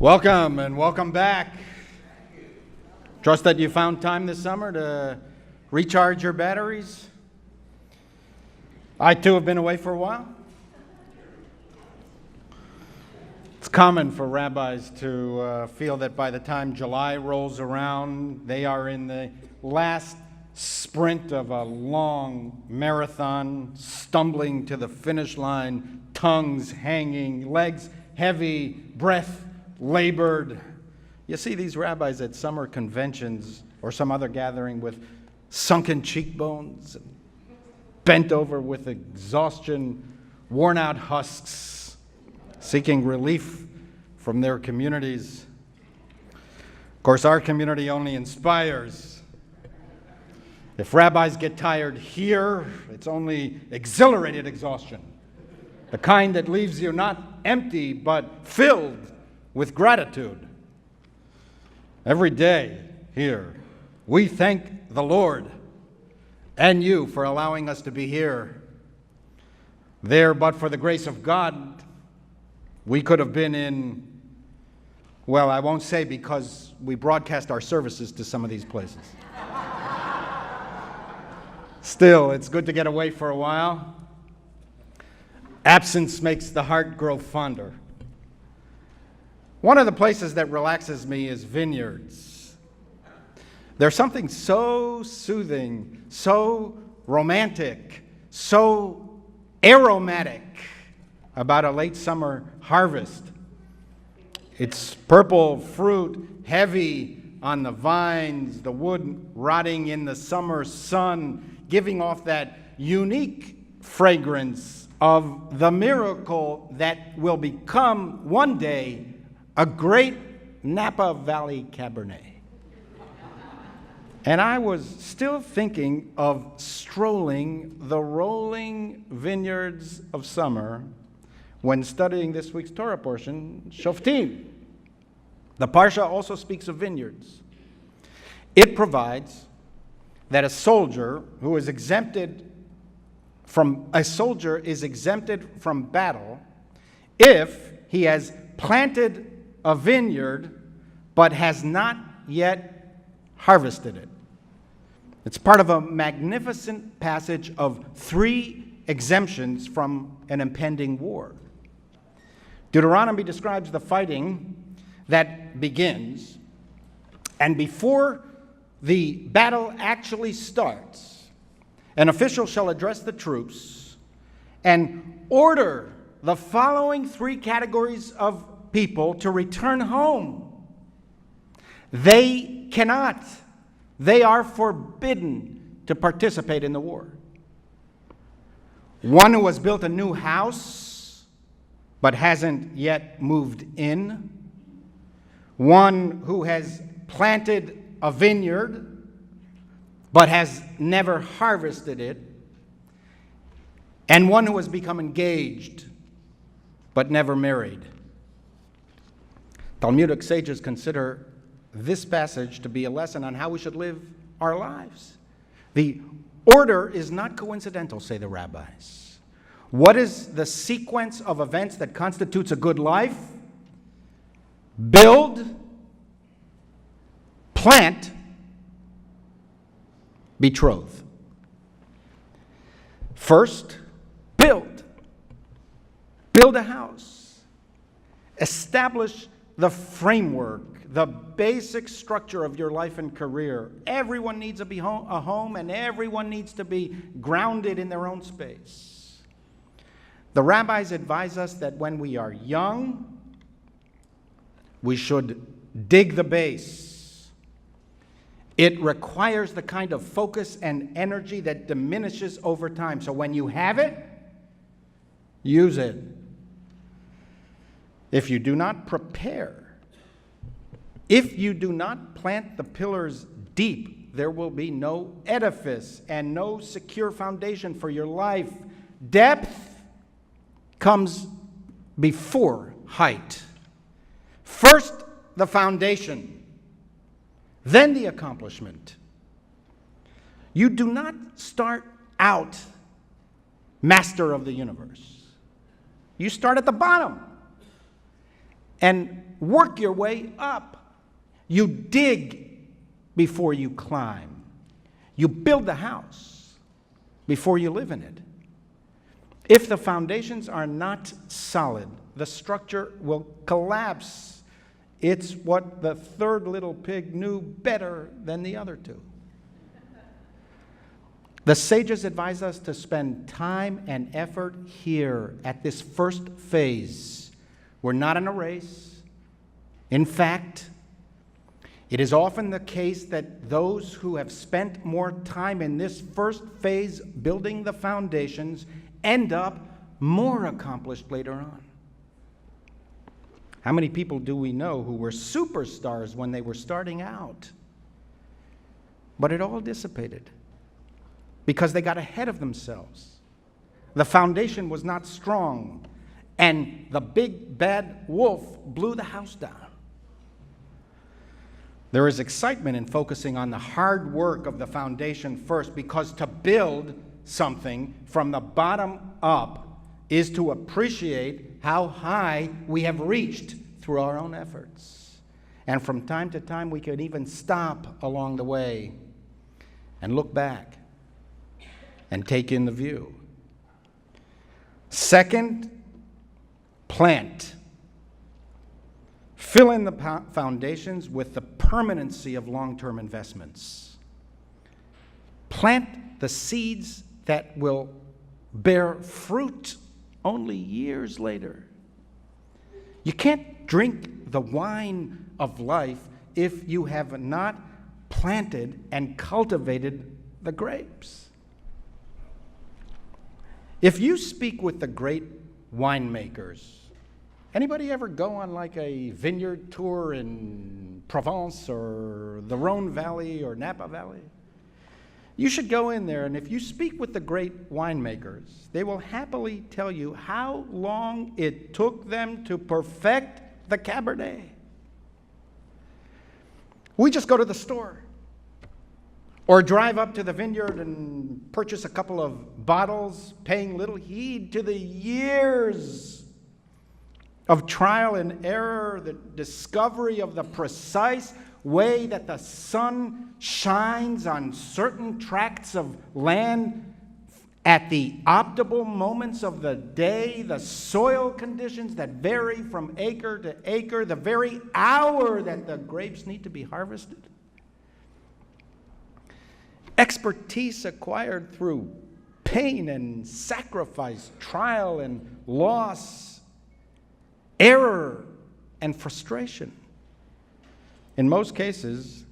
Welcome and welcome back. Trust that you found time this summer to recharge your batteries. I too have been away for a while. It's common for rabbis to feel that by the time July rolls around, they are in the last sprint of a long marathon, stumbling to the finish line, tongues hanging, legs heavy, breath labored. You see these rabbis at summer conventions or some other gathering with sunken cheekbones, bent over with exhaustion, worn out husks, seeking relief from their communities. Of course, our community only inspires. If rabbis get tired here, it's only exhilarated exhaustion, the kind that leaves you not empty but filled with gratitude. Every day here, we thank the Lord and you for allowing us to be here. There, but for the grace of God, we could have been in, well, I won't say because we broadcast our services to some of these places. Still, it's good to get away for a while. Absence makes the heart grow fonder. One of the places that relaxes me is vineyards. There's something so soothing, so romantic, so aromatic about a late summer harvest. It's purple fruit, heavy on the vines, the wood rotting in the summer sun, giving off that unique fragrance of the miracle that will become one day a great Napa Valley Cabernet. And I was still thinking of strolling the rolling vineyards of summer when studying this week's Torah portion, Shoftim. The Parsha also speaks of vineyards. It provides that a soldier is exempted from battle if he has planted a vineyard but has not yet harvested it. It's part of a magnificent passage of 3 exemptions from an impending war. Deuteronomy describes the fighting that begins, and before the battle actually starts, an official shall address the troops and order the following 3 categories of people to return home. They cannot, they are forbidden to participate in the war. One who has built a new house but hasn't yet moved in. One who has planted a vineyard but has never harvested it. And one who has become engaged but never married. Talmudic sages consider this passage to be a lesson on how we should live our lives. The order is not coincidental, say the rabbis. What is the sequence of events that constitutes a good life? Build, plant, betroth. First, build. Build a house. Establish the framework, the basic structure of your life and career. Everyone needs a home, and everyone needs to be grounded in their own space. The rabbis advise us that when we are young, we should dig the base. It requires the kind of focus and energy that diminishes over time. So when you have it, use it. If you do not prepare, if you do not plant the pillars deep, there will be no edifice and no secure foundation for your life. Depth comes before height. First, the foundation, then the accomplishment. You do not start out master of the universe. You start at the bottom. and work your way up. You dig before you climb. You build the house before you live in it. If the foundations are not solid, the structure will collapse. It's what the third little pig knew better than the other two. The sages advise us to spend time and effort here at this first phase. We're not in a race. In fact, it is often the case that those who have spent more time in this first phase building the foundations end up more accomplished later on. How many people do we know who were superstars when they were starting out? But it all dissipated because they got ahead of themselves. The foundation was not strong, and the big bad wolf blew the house down. There is excitement in focusing on the hard work of the foundation first, because to build something from the bottom up is to appreciate how high we have reached through our own efforts. And from time to time, we can even stop along the way and look back and take in the view. Second, plant. Fill in the foundations with the permanency of long-term investments. Plant the seeds that will bear fruit only years later. You can't drink the wine of life if you have not planted and cultivated the grapes. If you speak with the great winemakers, anybody ever go on like a vineyard tour in Provence or the Rhone Valley or Napa Valley? You should go in there, and if you speak with the great winemakers, they will happily tell you how long it took them to perfect the Cabernet. We just go to the store or drive up to the vineyard and purchase a couple of bottles, paying little heed to the years of trial and error, the discovery of the precise way that the sun shines on certain tracts of land at the optimal moments of the day, the soil conditions that vary from acre to acre, the very hour that the grapes need to be harvested. Expertise acquired through pain and sacrifice, trial and loss, error and frustration. In most cases,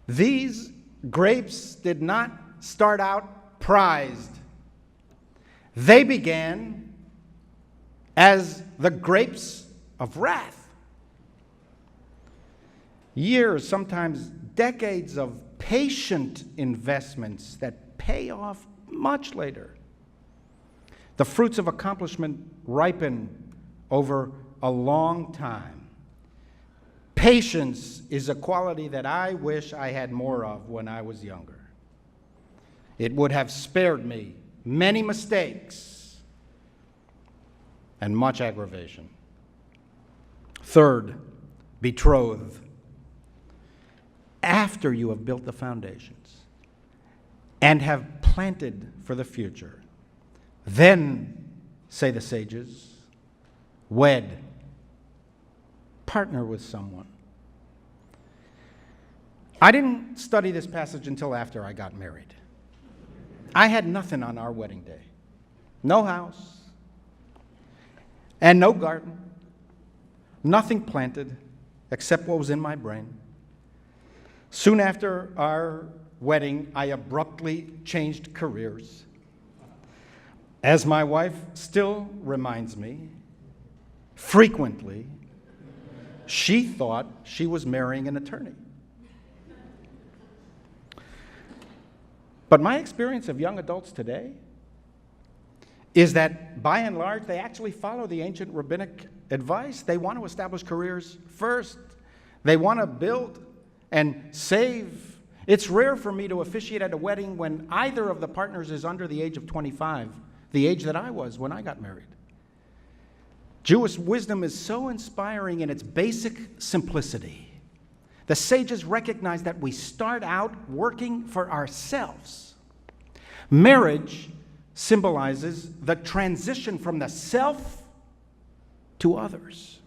these grapes did not start out prized. They began as the grapes of wrath. Years, sometimes decades of patient investments that pay off much later. The fruits of accomplishment ripen over a long time. Patience is a quality that I wish I had more of when I was younger. It would have spared me many mistakes and much aggravation. Third, betroth. After you have built the foundations and have planted for the future, then, say the sages, wed. Partner with someone. I didn't study this passage until after I got married. I had nothing on our wedding day. No house and no garden. Nothing planted except what was in my brain. Soon after our wedding, I abruptly changed careers. As my wife still reminds me, frequently, she thought she was marrying an attorney. But my experience of young adults today is that, by and large, they actually follow the ancient rabbinic advice. They want to establish careers first. They want to build and save. It's rare for me to officiate at a wedding when either of the partners is under the age of 25, the age that I was when I got married. Jewish wisdom is so inspiring in its basic simplicity. The sages recognize that we start out working for ourselves. Marriage symbolizes the transition from the self to others.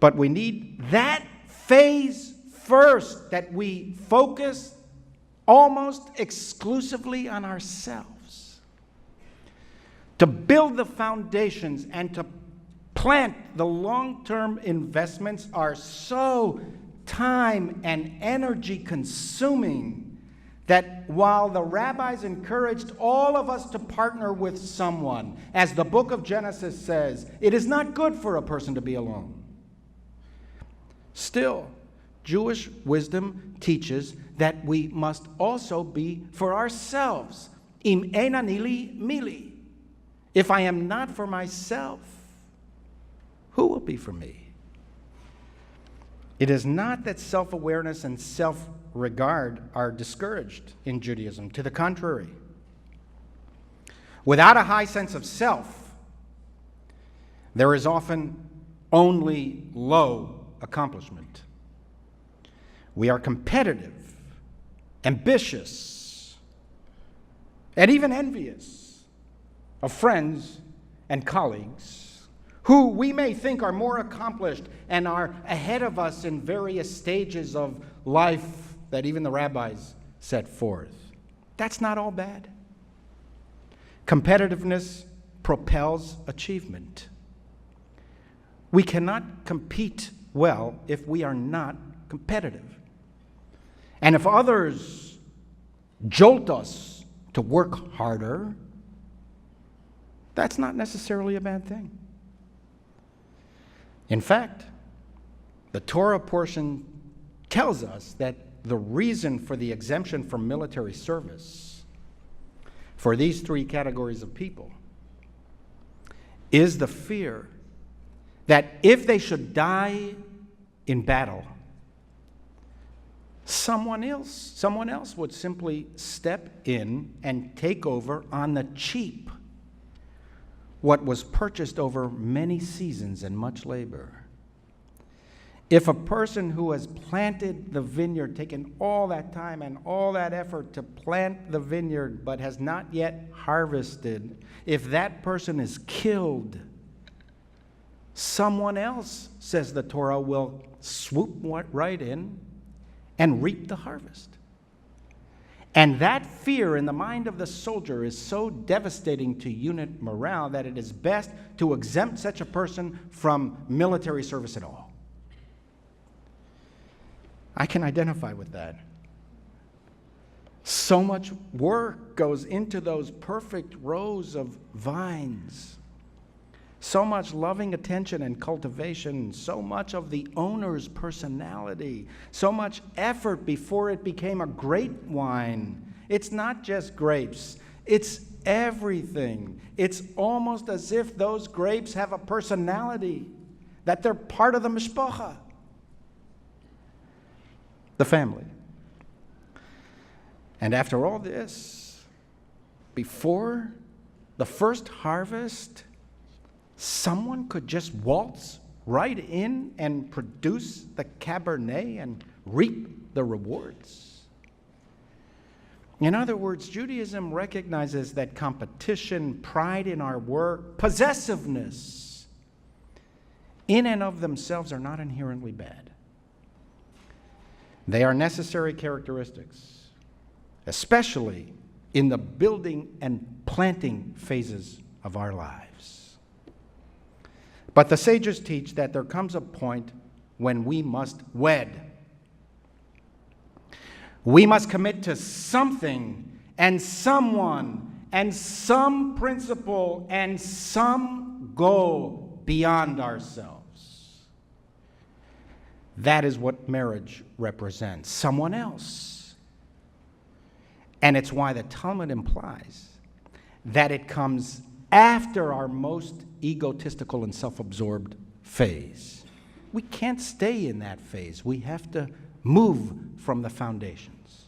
But we need that phase first, that we focus almost exclusively on ourselves. To build the foundations and to plant the long-term investments are so time and energy consuming that while the rabbis encouraged all of us to partner with someone, as the book of Genesis says, it is not good for a person to be alone. Still, Jewish wisdom teaches that we must also be for ourselves. Im einani li mili. If I am not for myself, who will be for me? It is not that self-awareness and self-regard are discouraged in Judaism. To the contrary. Without a high sense of self, there is often only low accomplishment. We are competitive, ambitious, and even envious of friends and colleagues who we may think are more accomplished and are ahead of us in various stages of life that even the rabbis set forth. That's not all bad. Competitiveness propels achievement. We cannot compete well if we are not competitive. And if others jolt us to work harder, that's not necessarily a bad thing. In fact, the Torah portion tells us that the reason for the exemption from military service for these three categories of people is the fear that if they should die in battle, someone else would simply step in and take over on the cheap what was purchased over many seasons and much labor. If a person who has planted the vineyard, taken all that time and all that effort to plant the vineyard, but has not yet harvested, if that person is killed, someone else, says the Torah, will swoop right in and reap the harvest. And that fear in the mind of the soldier is so devastating to unit morale that it is best to exempt such a person from military service at all. I can identify with that. So much work goes into those perfect rows of vines. So much loving attention and cultivation, so much of the owner's personality, so much effort before it became a great wine. It's not just grapes, it's everything. It's almost as if those grapes have a personality, that they're part of the mishpacha, the family. And after all this, before the first harvest, someone could just waltz right in and produce the Cabernet and reap the rewards. In other words, Judaism recognizes that competition, pride in our work, possessiveness, in and of themselves are not inherently bad. They are necessary characteristics, especially in the building and planting phases of our lives. But the sages teach that there comes a point when we must wed. We must commit to something and someone and some principle and some goal beyond ourselves. That is what marriage represents, someone else. And it's why the Talmud implies that it comes after our most egotistical and self-absorbed phase. We can't stay in that phase. We have to move from the foundations.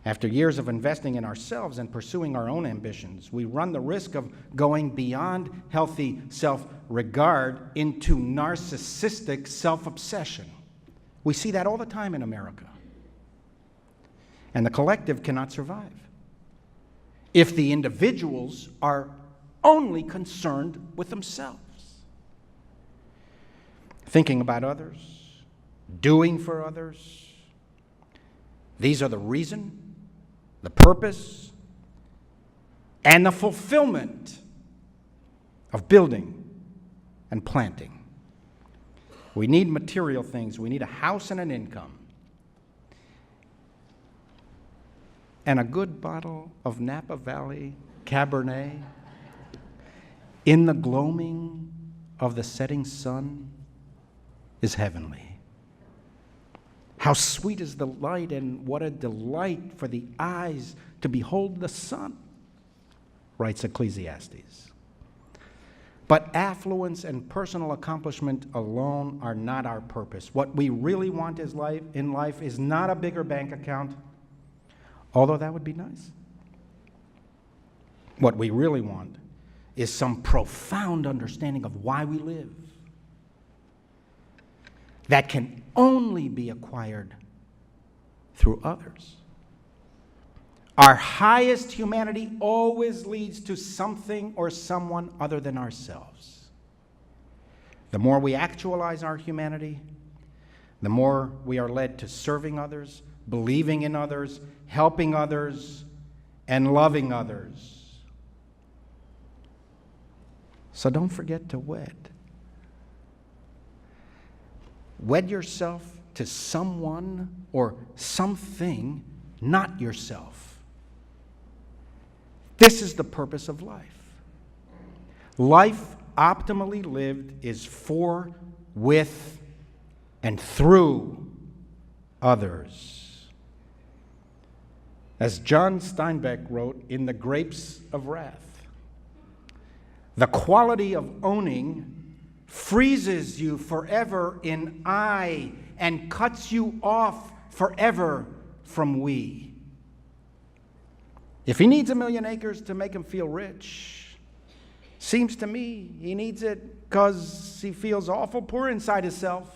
After years of investing in ourselves and pursuing our own ambitions, we run the risk of going beyond healthy self-regard into narcissistic self-obsession. We see that all the time in America. And the collective cannot survive if the individuals are only concerned with themselves. Thinking about others, doing for others. These are the reason, the purpose, and the fulfillment of building and planting. We need material things. We need a house and an income. And a good bottle of Napa Valley Cabernet in the gloaming of the setting sun is heavenly. How sweet is the light, and what a delight for the eyes to behold the sun, writes Ecclesiastes. But affluence and personal accomplishment alone are not our purpose. What we really want in life is not a bigger bank account, although that would be nice. What we really want is some profound understanding of why we live that can only be acquired through others. Our highest humanity always leads to something or someone other than ourselves. The more we actualize our humanity, the more we are led to serving others, believing in others, helping others, and loving others. So don't forget to wed. Wed yourself to someone or something, not yourself. This is the purpose of life. Life optimally lived is for, with, and through others. As John Steinbeck wrote in The Grapes of Wrath, the quality of owning freezes you forever in I and cuts you off forever from we. If he needs 1,000,000 acres to make him feel rich, seems to me he needs it because he feels awful poor inside himself.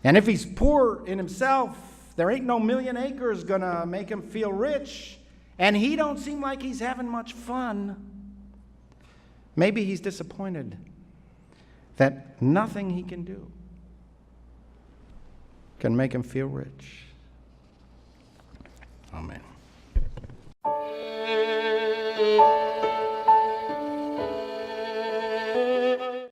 And if he's poor in himself, there ain't no 1,000,000 acres gonna make him feel rich, and he don't seem like he's having much fun. Maybe he's disappointed that nothing he can do can make him feel rich. Amen.